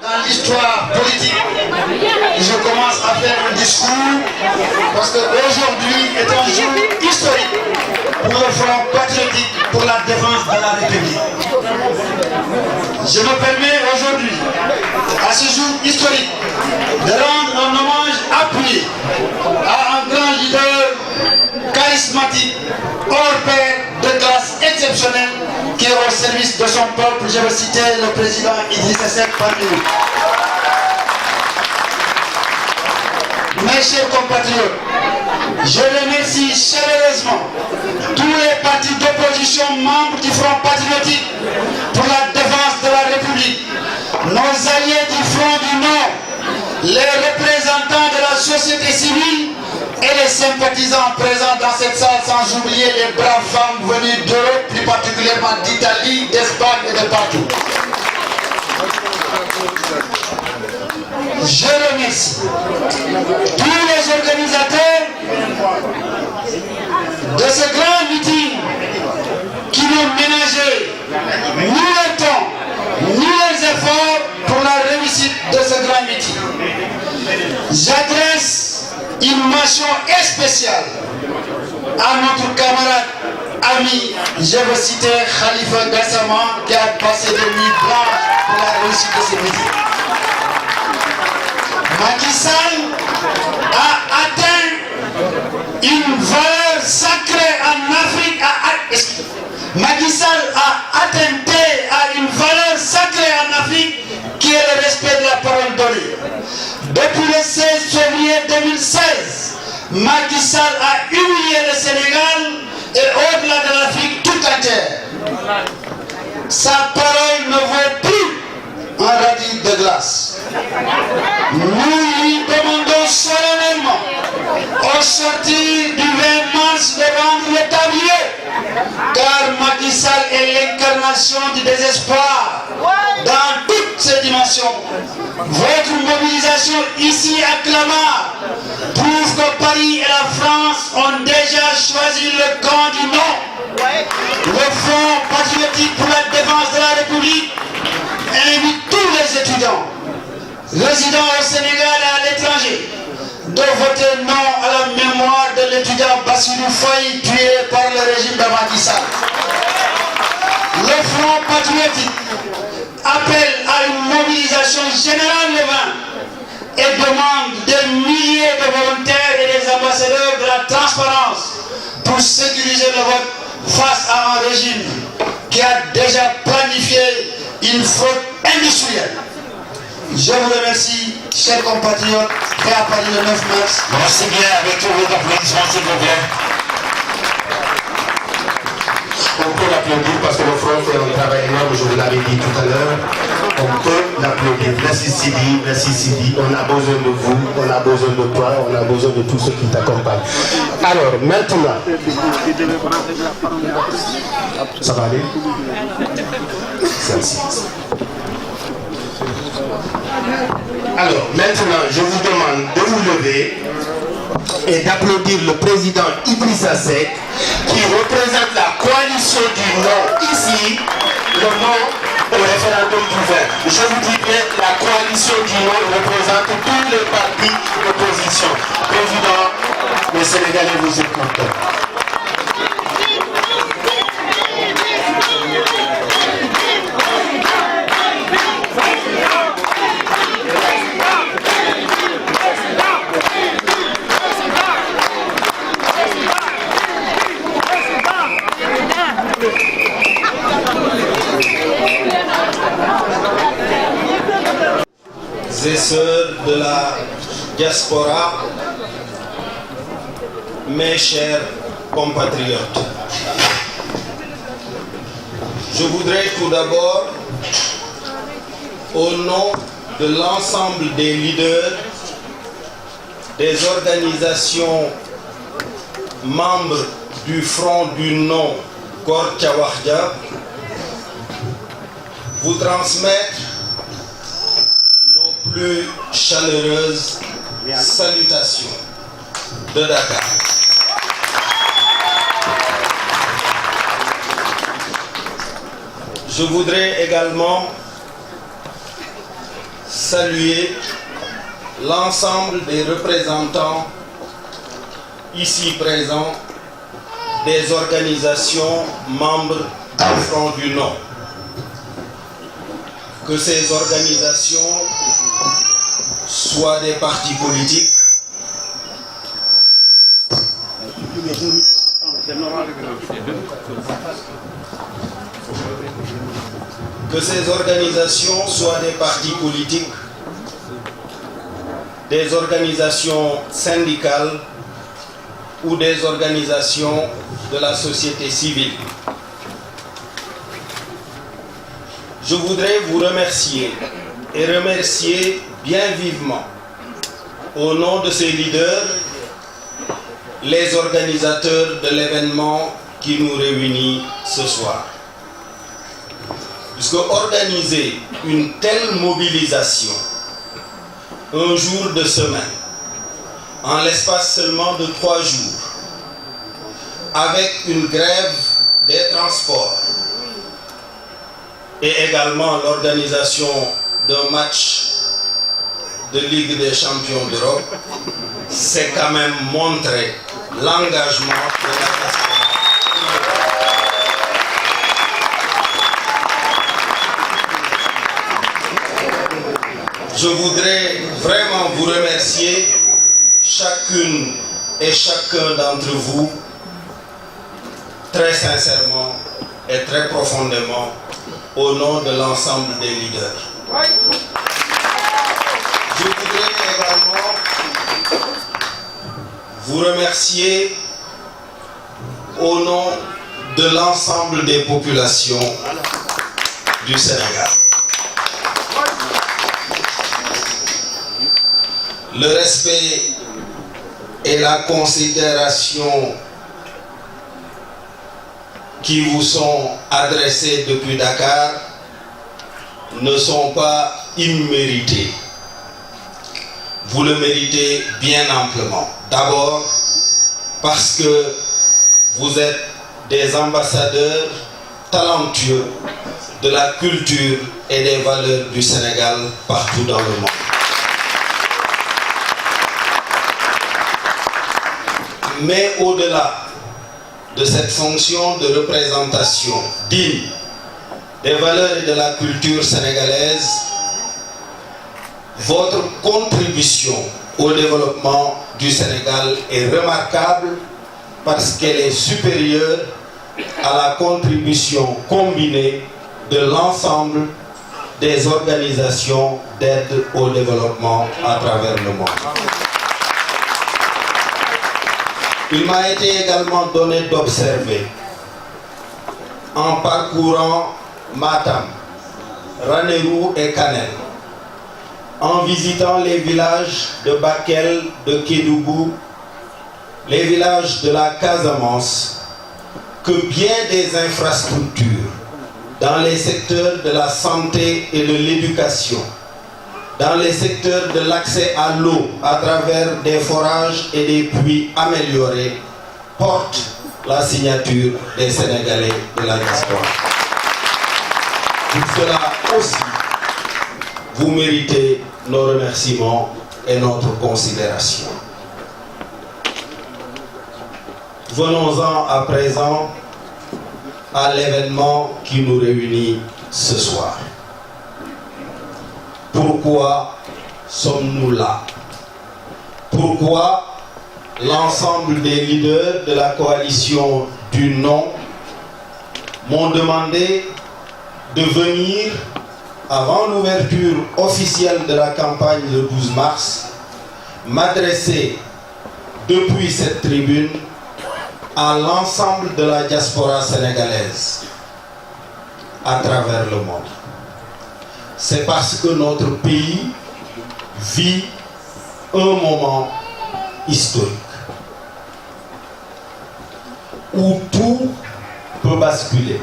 Dans l'histoire politique, je commence à faire un discours parce qu'aujourd'hui est un jour historique pour le Front patriotique pour la défense de la République. Je me permets aujourd'hui, à ce jour historique, de rendre un hommage appuyé à un grand leader charismatique, hors pair, de classe exceptionnelle, qui est au service de son peuple. Je vais citer le président Idrissa Seck parmi nous. Mes chers compatriotes, je remercie chaleureusement tous les partis d'opposition membres du Front patriotique pour la défense de la République, nos alliés du Front du Nord, les représentants de la société civile et les sympathisants présents dans cette salle, sans oublier les braves femmes venues d'Europe, plus particulièrement d'Italie, d'Espagne et de partout. Je remercie tous les organisateurs de ce grand meeting qui n'ont ménagé ni leur temps, ni leurs efforts pour la réussite de ce grand meeting. J'adresse une mention spéciale à notre camarade, ami, je veux citer Khalifa Gassama, qui a passé des nuits blanches pour la réussite de ce meeting. Macky Sall a atteint une valeur sacrée en Afrique. Macky Sall a atteint à une valeur sacrée en Afrique qui est le respect de la parole donnée. Depuis le 16 février 2016, Macky Sall a humilié le Sénégal et au-delà de l'Afrique tout entière. Sa parole ne vaut plus un radis de glace. Nous lui demandons solennellement, au sortir du 20 mars, de rendre le tablier, car Macky Sall est l'incarnation du désespoir dans toutes ses dimensions. Votre mobilisation ici à Clamart prouve que Paris et la France ont déjà choisi le camp du non. Le Front patriotique pour la défense de la République invite tous les étudiants résidant au Sénégal et à l'étranger de voter non à la mémoire de l'étudiant Bassirou Faye tué par le régime de Macky Sall. Le Front patriotique appelle à une mobilisation générale le 20 et demande des milliers de volontaires et des ambassadeurs de la transparence pour sécuriser le vote face à un régime qui a déjà planifié une fraude industrielle. Je vous remercie, chers compatriotes, et à Paris le 9 mars. Merci bien, avec tous vos applaudissements, s'il vous plaît. On peut l'applaudir parce que le Front fait un travail énorme, je vous l'avais dit tout à l'heure. On peut l'applaudir. Merci Sidi, merci Sidi. On a besoin de vous, on a besoin de toi, on a besoin de tous ceux qui t'accompagnent. Alors, maintenant. Ça va aller? Alors, maintenant, je vous demande de vous lever et d'applaudir le président Idrissa Seck qui représente la coalition du non ici, le non au référendum du 20. Je vous dis bien, la coalition du non représente tous les partis d'opposition. Président, les Sénégalais vous écoutent. Et sœurs de la diaspora, mes chers compatriotes, je voudrais tout d'abord, au nom de l'ensemble des leaders, des organisations membres du Front du Non Gor Thiawakhdia, vous transmettre nos plus chaleureuses salutations de Dakar. Je voudrais également saluer l'ensemble des représentants ici présents des organisations membres du Front du Nord. Que ces organisations soient des partis politiques, que ces organisations soient des partis politiques, des organisations syndicales ou des organisations de la société civile. Je voudrais vous remercier et remercier bien vivement, au nom de ces leaders, les organisateurs de l'événement qui nous réunit ce soir. Puisque organiser une telle mobilisation, un jour de semaine, en l'espace seulement de 3 jours, avec une grève des transports et également l'organisation d'un match de Ligue des champions d'Europe, c'est quand même montrer l'engagement de la diaspora. Je voudrais vraiment vous remercier, chacune et chacun d'entre vous, très sincèrement et très profondément, au nom de l'ensemble des leaders. Je voudrais également vous remercier au nom de l'ensemble des populations du Sénégal. Le respect et la considération qui vous sont adressés depuis Dakar ne sont pas immérités. Vous le méritez bien amplement. D'abord, parce que vous êtes des ambassadeurs talentueux de la culture et des valeurs du Sénégal partout dans le monde. Mais au-delà de cette fonction de représentation digne des valeurs et de la culture sénégalaise, votre contribution au développement du Sénégal est remarquable parce qu'elle est supérieure à la contribution combinée de l'ensemble des organisations d'aide au développement à travers le monde. Il m'a été également donné d'observer, en parcourant Matam, Ranérou et Kanel, en visitant les villages de Bakel, de Kédougou, les villages de la Casamance, que bien des infrastructures dans les secteurs de la santé et de l'éducation, dans les secteurs de l'accès à l'eau à travers des forages et des puits améliorés, portent la signature des Sénégalais de la diaspora. Pour cela aussi, vous méritez nos remerciements et notre considération. Venons-en à présent à l'événement qui nous réunit ce soir. Pourquoi sommes-nous là? Pourquoi l'ensemble des leaders de la coalition du non m'ont demandé de venir avant l'ouverture officielle de la campagne le 12 mars, m'adresser depuis cette tribune à l'ensemble de la diaspora sénégalaise à travers le monde? C'est parce que notre pays vit un moment historique où tout peut basculer.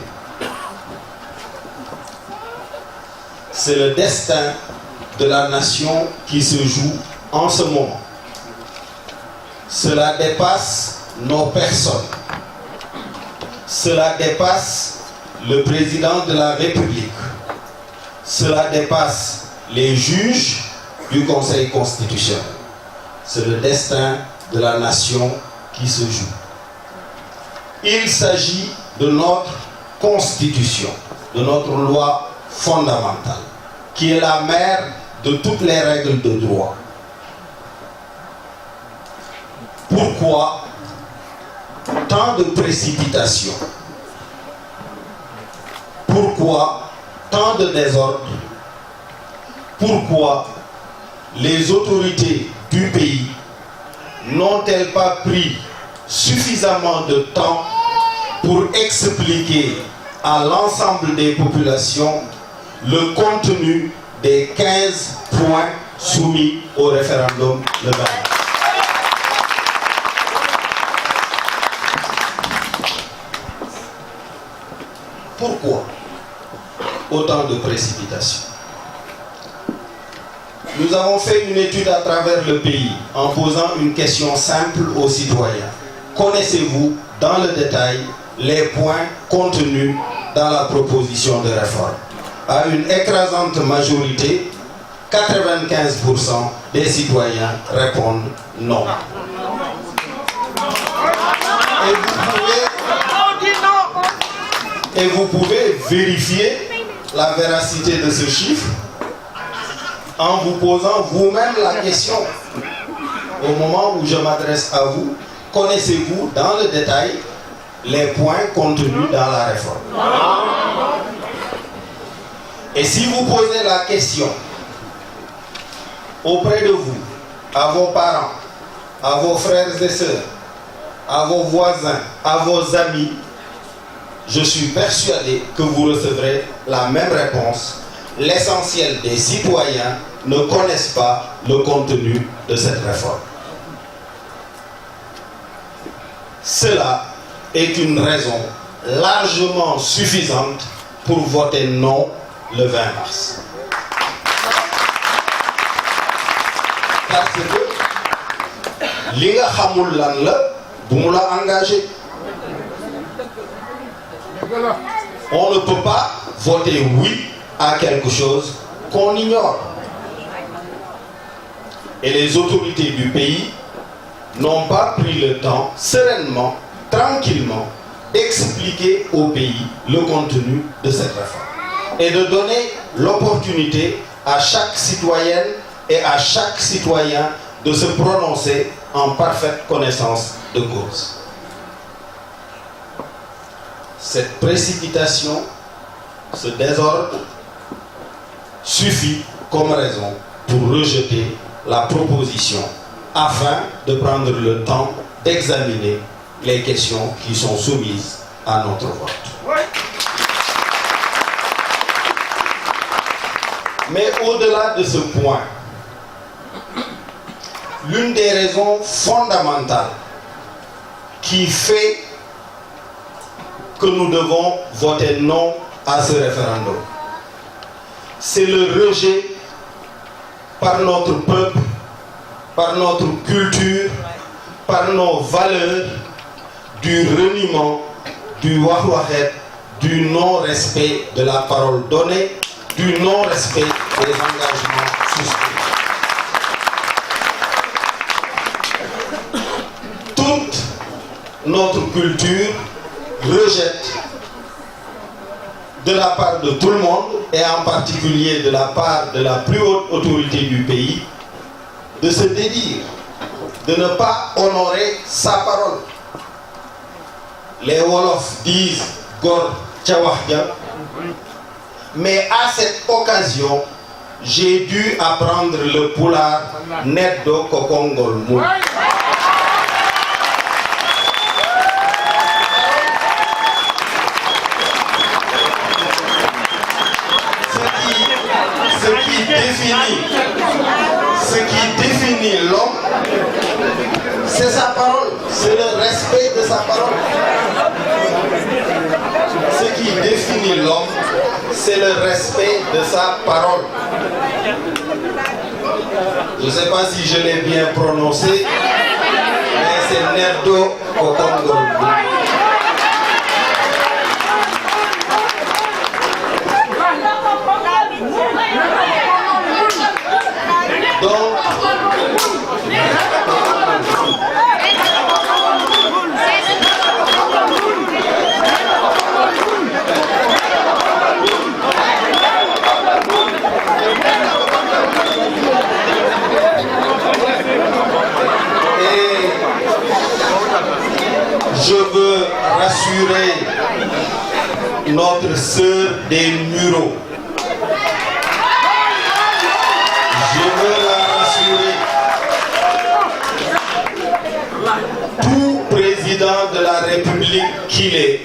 C'est le destin de la nation qui se joue en ce moment. Cela dépasse nos personnes. Cela dépasse le président de la République. Cela dépasse les juges du Conseil constitutionnel. C'est le destin de la nation qui se joue. Il s'agit de notre constitution, de notre loi fondamentale, qui est la mère de toutes les règles de droit. Pourquoi tant de précipitation? Pourquoi tant de désordre? Pourquoi les autorités du pays n'ont-elles pas pris suffisamment de temps pour expliquer à l'ensemble des populations le contenu des 15 points soumis au référendum le 20 mars? Pourquoi autant de précipitation? Nous avons fait une étude à travers le pays en posant une question simple aux citoyens. Connaissez-vous dans le détail les points contenus dans la proposition de réforme? À une écrasante majorité, 95% des citoyens répondent non. Et vous pouvez vérifier la véracité de ce chiffre en vous posant vous-même la question. Au moment où je m'adresse à vous, connaissez-vous dans le détail les points contenus dans la réforme? Et si vous posez la question auprès de vous, à vos parents, à vos frères et sœurs, à vos voisins, à vos amis, je suis persuadé que vous recevrez la même réponse. L'essentiel des citoyens ne connaissent pas le contenu de cette réforme. Cela est une raison largement suffisante pour voter non le 20 mars. Parce que li nga xamul lan la bu mu la engagé. On ne peut pas voter oui à quelque chose qu'on ignore. Et les autorités du pays n'ont pas pris le temps, sereinement, tranquillement, d'expliquer au pays le contenu de cette réforme. Et de donner l'opportunité à chaque citoyenne et à chaque citoyen de se prononcer en parfaite connaissance de cause. Cette précipitation, ce désordre suffit comme raison pour rejeter la proposition afin de prendre le temps d'examiner les questions qui sont soumises à notre vote. Mais au-delà de ce point, l'une des raisons fondamentales qui fait que nous devons voter non à ce référendum, c'est le rejet par notre peuple, par notre culture, par nos valeurs, du reniement, du wahwahet, du non-respect de la parole donnée, du non-respect des engagements souscrits. Toute notre culture rejette de la part de tout le monde, et en particulier de la part de la plus haute autorité du pays, de se dédire, de ne pas honorer sa parole. Les Wolofs disent Gor Tchawahdia, mais à cette occasion, j'ai dû apprendre le Pulaar Neddo Kokongol Mou. Ce qui définit l'homme, c'est sa parole, c'est le respect de sa parole. Ce qui définit l'homme, c'est le respect de sa parole. Je ne sais pas si je l'ai bien prononcé, mais c'est Neddo Kokongol. Je veux rassurer notre sœur des Mureaux. Je veux la rassurer. Tout président de la République qu'il est,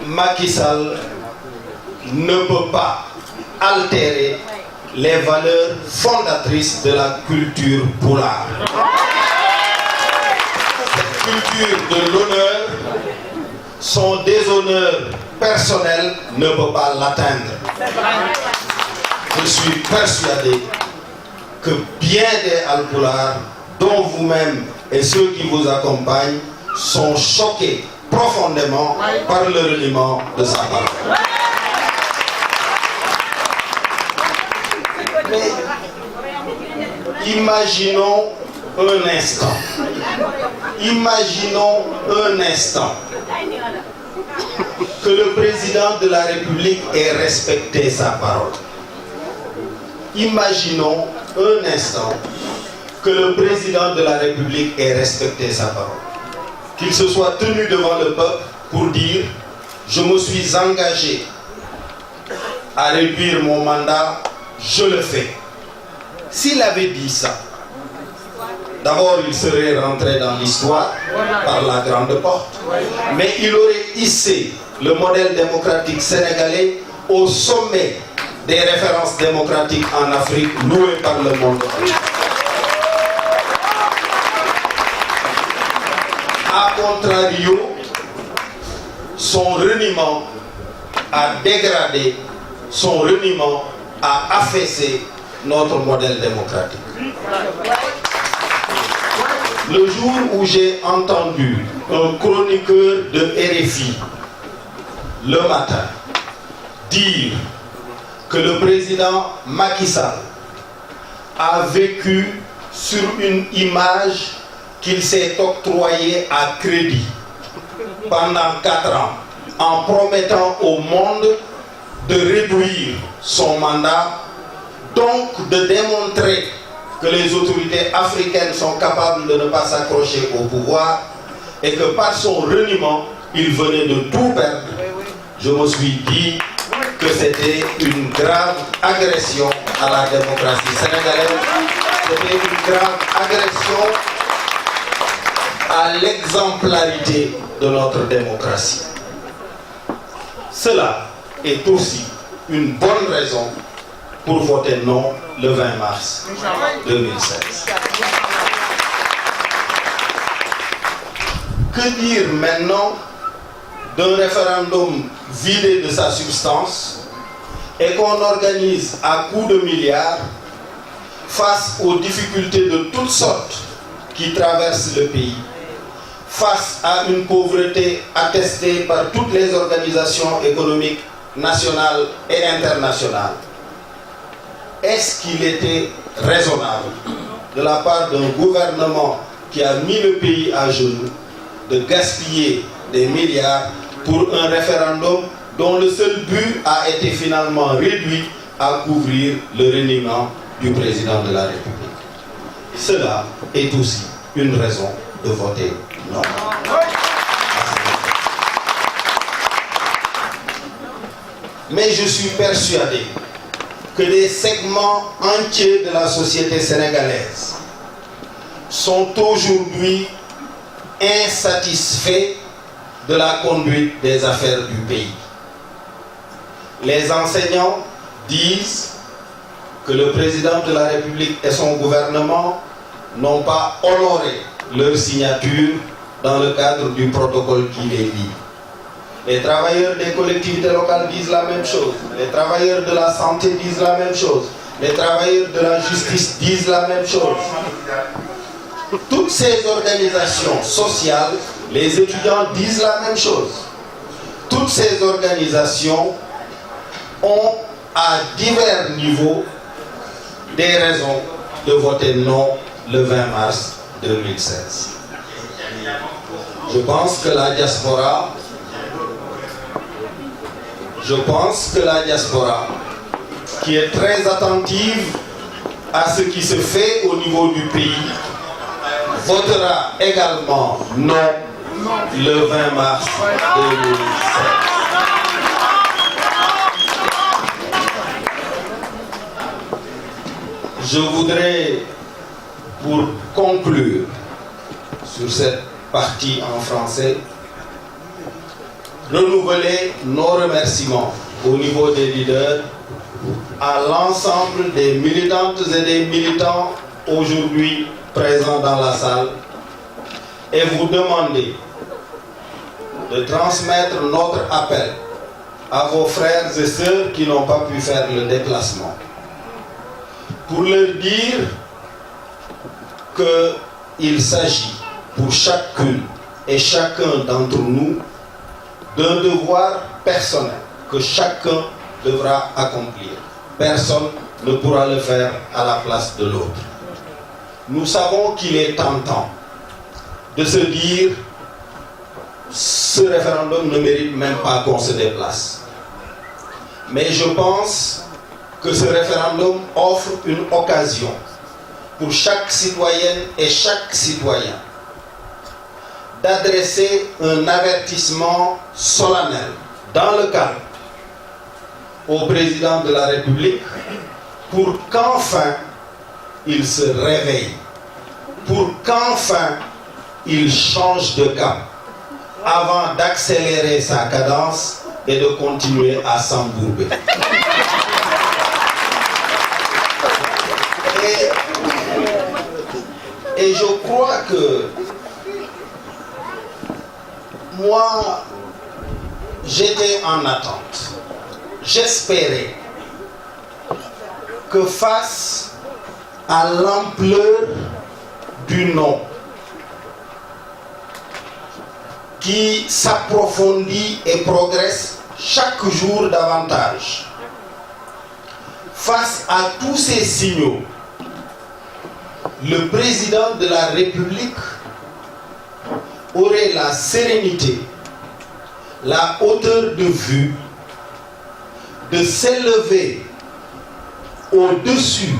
Macky Sall ne peut pas altérer les valeurs fondatrices de la culture pulaar. Culture de l'honneur, son déshonneur personnel ne peut pas l'atteindre. Je suis persuadé que bien des Alpulaar, dont vous-même et ceux qui vous accompagnent, sont choqués profondément par le reniement de sa parole. Mais imaginons un instant. Imaginons un instant que le président de la République ait respecté sa parole. Imaginons un instant que le président de la République ait respecté sa parole. Qu'il se soit tenu devant le peuple pour dire « Je me suis engagé à réduire mon mandat, je le fais ». S'il avait dit ça, d'abord, il serait rentré dans l'histoire par la grande porte, mais il aurait hissé le modèle démocratique sénégalais au sommet des références démocratiques en Afrique, louées par le monde entier. A contrario, son reniement a dégradé, son reniement a affaissé notre modèle démocratique. Le jour où j'ai entendu un chroniqueur de RFI le matin dire que le président Macky Sall a vécu sur une image qu'il s'est octroyée à crédit pendant 4 ans en promettant au monde de réduire son mandat, donc de démontrer que les autorités africaines sont capables de ne pas s'accrocher au pouvoir et que par son reniement, il venait de tout perdre. Je me suis dit que c'était une grave agression à la démocratie sénégalaise, c'était une grave agression à l'exemplarité de notre démocratie. Cela est aussi une bonne raison pour voter non le 20 mars 2016. Que dire maintenant d'un référendum vidé de sa substance et qu'on organise à coups de milliards face aux difficultés de toutes sortes qui traversent le pays, face à une pauvreté attestée par toutes les organisations économiques nationales et internationales? Est-ce qu'il était raisonnable de la part d'un gouvernement qui a mis le pays à genoux de gaspiller des milliards pour un référendum dont le seul but a été finalement réduit à couvrir le reniement du président de la République? Cela est aussi une raison de voter non. Mais je suis persuadé que des segments entiers de la société sénégalaise sont aujourd'hui insatisfaits de la conduite des affaires du pays. Les enseignants disent que le président de la République et son gouvernement n'ont pas honoré leur signature dans le cadre du protocole qui les lie. Les travailleurs des collectivités locales disent la même chose. Les travailleurs de la santé disent la même chose. Les travailleurs de la justice disent la même chose. Toutes ces organisations sociales, les étudiants disent la même chose. Toutes ces organisations ont à divers niveaux des raisons de voter non le 20 mars 2016. Je pense que la diaspora, qui est très attentive à ce qui se fait au niveau du pays, votera également non le 20 mars 2016. Je voudrais, pour conclure sur cette partie en français, renouveler nos remerciements au niveau des leaders à l'ensemble des militantes et des militants aujourd'hui présents dans la salle et vous demander de transmettre notre appel à vos frères et sœurs qui n'ont pas pu faire le déplacement pour leur dire qu'il s'agit pour chacune et chacun d'entre nous d'un devoir personnel que chacun devra accomplir. Personne ne pourra le faire à la place de l'autre. Nous savons qu'il est tentant de se dire ce référendum ne mérite même pas qu'on se déplace. Mais je pense que ce référendum offre une occasion pour chaque citoyenne et chaque citoyen d'adresser un avertissement solennel dans le calme au président de la République pour qu'enfin il se réveille, pour qu'enfin il change de cap avant d'accélérer sa cadence et de continuer à s'embourber. Et je crois que moi, j'étais en attente. J'espérais que face à l'ampleur du non qui s'approfondit et progresse chaque jour davantage, face à tous ces signaux, le président de la République aurait la sérénité, la hauteur de vue de s'élever au-dessus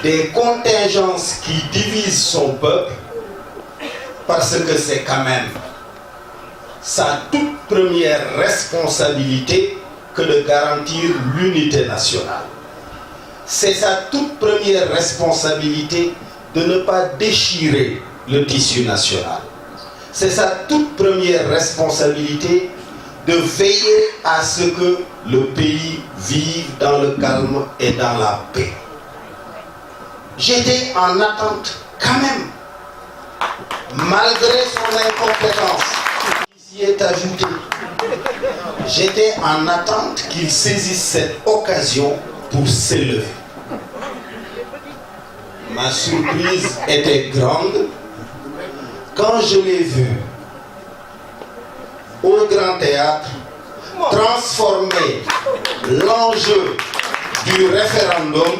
des contingences qui divisent son peuple, parce que c'est quand même sa toute première responsabilité que de garantir l'unité nationale. C'est sa toute première responsabilité de ne pas déchirer le tissu national. C'est sa toute première responsabilité de veiller à ce que le pays vive dans le calme et dans la paix. J'étais en attente quand même, malgré son incompétence, qui s'y est ajoutée. J'étais en attente qu'il saisisse cette occasion pour s'élever. Ma surprise était grande quand je l'ai vu au Grand Théâtre transformer l'enjeu du référendum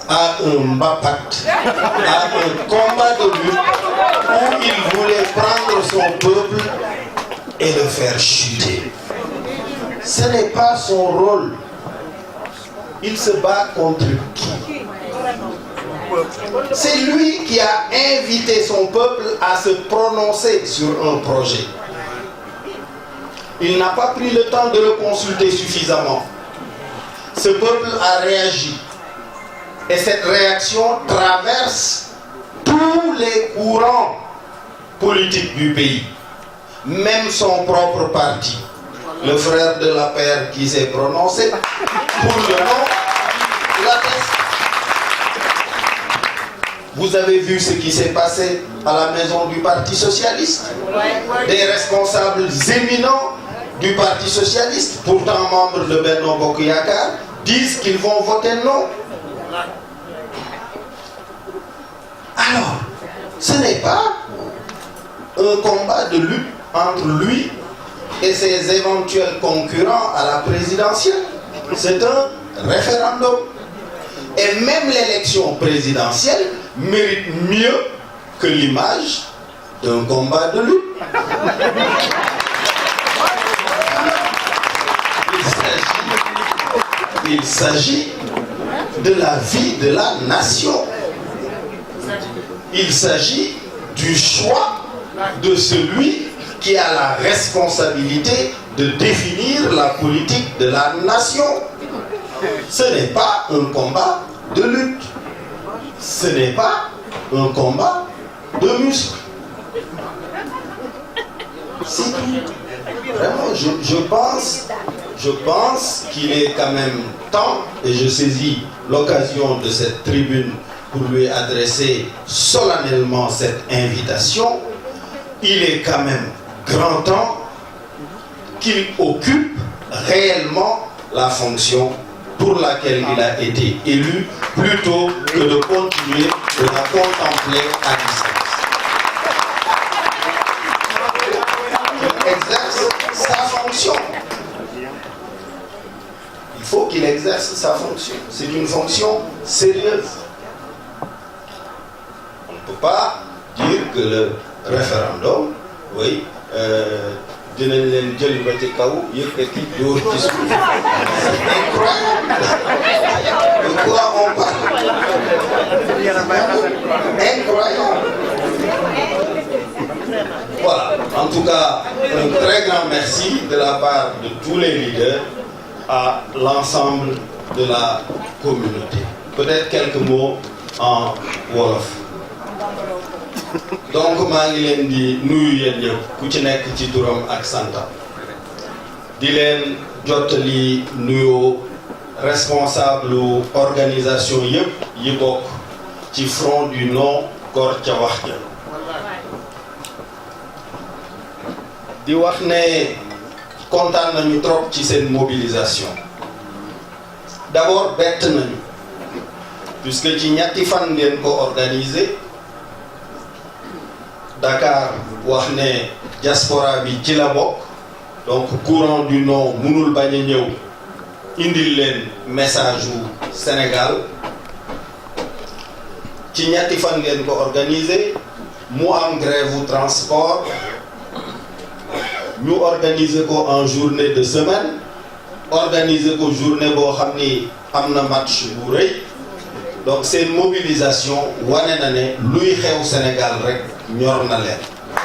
à un mbapat, à un combat de lutte où il voulait prendre son peuple et le faire chuter. Ce n'est pas son rôle. Il se bat contre qui? C'est lui qui a invité son peuple à se prononcer sur un projet. Il n'a pas pris le temps de le consulter suffisamment. Ce peuple a réagi. Et cette réaction traverse tous les courants politiques du pays. Même son propre parti. Le frère de la paire qui s'est prononcé pour le nom l'atteste. Vous avez vu ce qui s'est passé à la maison du Parti Socialiste. Des responsables éminents du Parti Socialiste, pourtant membres de Benno Bokk Yakaar, disent qu'ils vont voter non. Alors, ce n'est pas un combat de lutte entre lui et ses éventuels concurrents à la présidentielle. C'est un référendum. Et même l'élection présidentielle mérite mieux que l'image d'un combat de lutte. Il s'agit de la vie de la nation. Il s'agit du choix de celui qui a la responsabilité de définir la politique de la nation. Ce n'est pas un combat de lutte. Ce n'est pas un combat de muscles. C'est tout. Vraiment, je pense qu'il est quand même temps, et je saisis l'occasion de cette tribune pour lui adresser solennellement cette invitation. Il est quand même grand temps qu'il occupe réellement la fonction pour laquelle il a été élu, plutôt que de continuer de la contempler à distance. Il exerce sa fonction. Il faut qu'il exerce sa fonction. C'est une fonction sérieuse. On ne peut pas dire que le référendum, oui, dinañ leen jël ba ci kaw yëkkati dóor ci suuf. C'est incroyable. De quoi on parle? Incroyable. Voilà. En tout cas, un très grand merci de la part de tous les leaders à l'ensemble de la communauté. Peut-être quelques mots en wolof. Donc maa ngi leen di nuyu yéen ñëpp ku ci nekk ci turam ak santam di leen jottali nuyoo responsable organisation yëpp yi bokk ci front du non Gor ca wax ja di wax ne kontaan nañu trop ci seen mobilisation. D'abord bett nañu puisque ci ñetti fan ngeen ko organiser. Dakar wax ne diaspora bi ci la bokk, donc courant du non mënul bañ a ñëw indil leen message u Sénégal. Ci ñetti fan ngeen ko organiser mu am grève u transport, ñu organiser ko en journée de semaine, organiser ko journée boo xam ni am na match bu rëy. Donc c'est une mobilisation wane na ne luy xew Sénégal rek ñor na leen.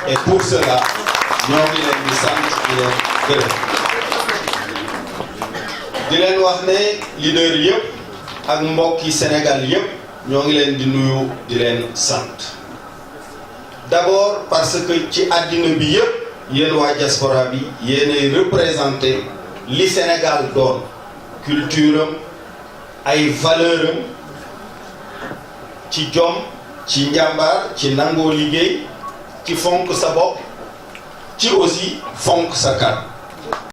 Et pour cela ñoo ngi leen di sant di leen gërëm. di leen wax ne leader yëpp ak mbokki Sénégal yëpp ñoo ngi leen di nuyu di leen sant. D'abord parce que ci àddina bi yëpp yéen waa diaspora bi yéenay représenté li Sénégal doon culture am ay valeur am ci jom ci njàmbaar ci nangoo liggéey ci fonk sa bopp ci aussi fonk sa kàddu.